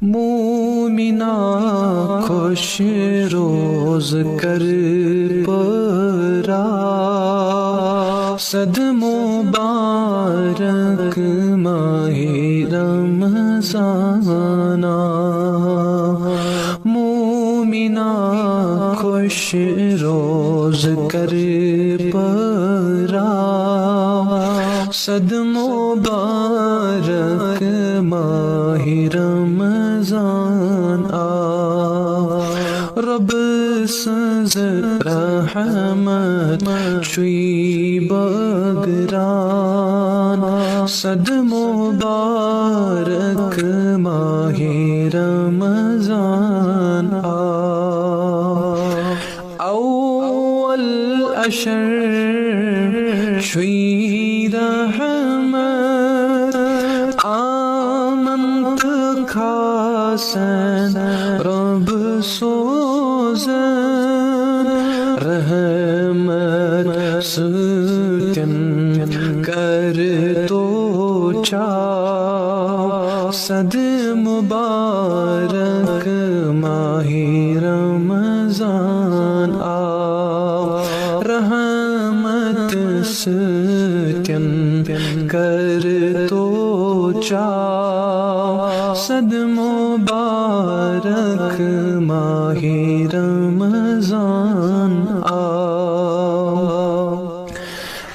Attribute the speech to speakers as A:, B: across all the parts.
A: مومنا خوش روز کر پرا صد مبارک ماہ رمضان مومنا خوش روز کر پرا صد مبارک ماہ رمضان رب سز رحمت چوی بگران صد مبارک ماہ رمضان اول اشر چوی رحمت آمنت خاصن رب سوزن رحمت ستن کر تو چاو صد مبارک ماہ رمضان رحمت ستن کر تو چاو صد مبارک ماہ رمضان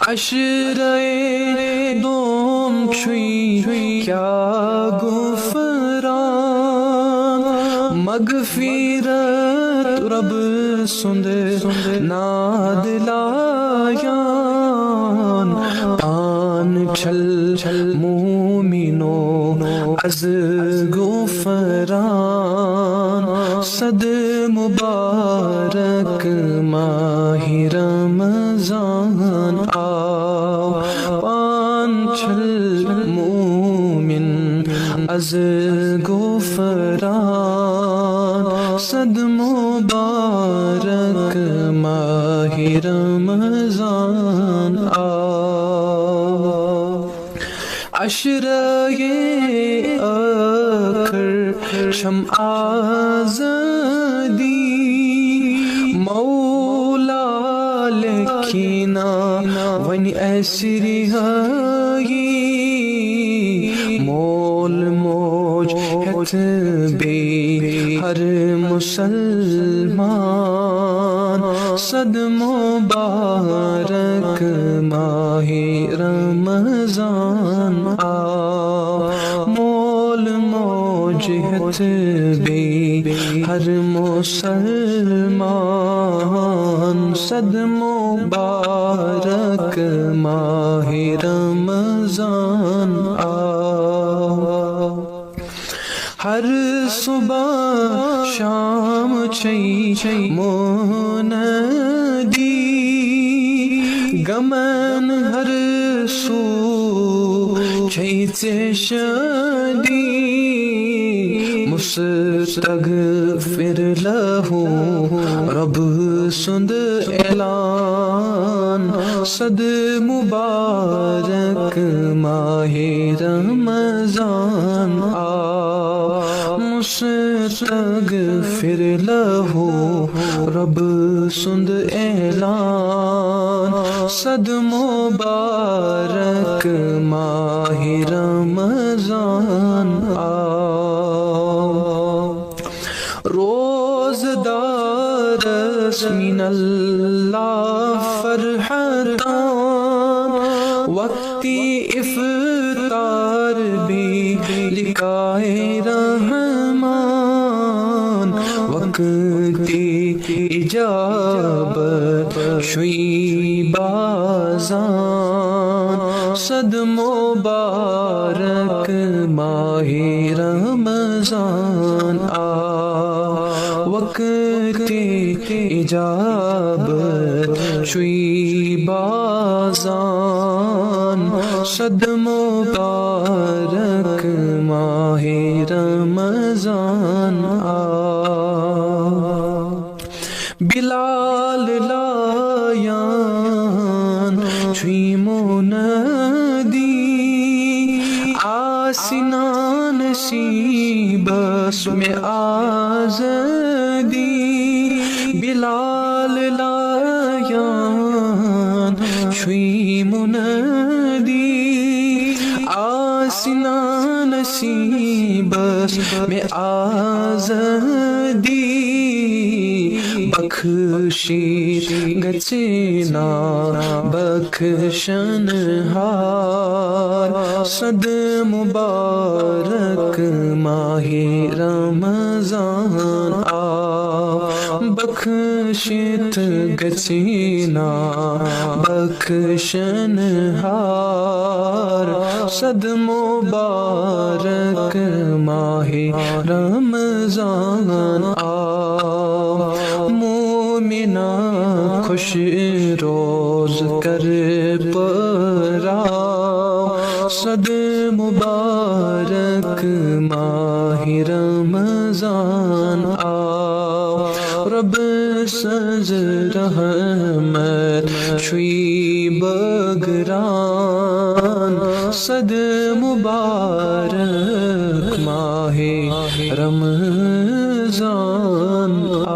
A: عشرے دوم چھوئی کیا گفران مغفرت رب سند ناد لایان پان چھل مومنو از گفران صد مبارک ماہ رمضان پان چھل مومن از گفران صد مبارک ماہ رمضان عشرے آخر شمع آزادی مولا لکھینا ونی ایسری ہائی مول موج ہت بے ہر مسلمان صد مبارک ماہ رمضان مول موج ہت بے ہر مسلمان صد مبارک ماہ رمضان ہر صبح شام چئی مندی گمن ہر سو شدی مستغفر لہو رب سند اعلان صد مبارک ماہ رمضان مستغفر لہو رب سند اعلان صد مبارک ماہ رمضان روزدارس من اللہ فرحتان وقتی افطار بھی لکھائے رحمان وقتی اجابت شوی بازان صد مبارک ماہ رمضان وقت اجابت شوی بازان صد مبارک ماہ رمضان بلال لایان شوی منادی آسنان نصیب میں آزادی بلال لایان شوی منادی آسنا نصیب میں آزادی بخشید گچینا بخشن ہار صد مبارک ماہ رمضان آ بخشید گچینا بخشن ہار صد مبارک ماہ رمضان آ مومنہ خوش روز کر پرا صد مبارک ماہ رمضان آ رب سز رحمت شوی بگران صد مبارک ماہ رمضان آ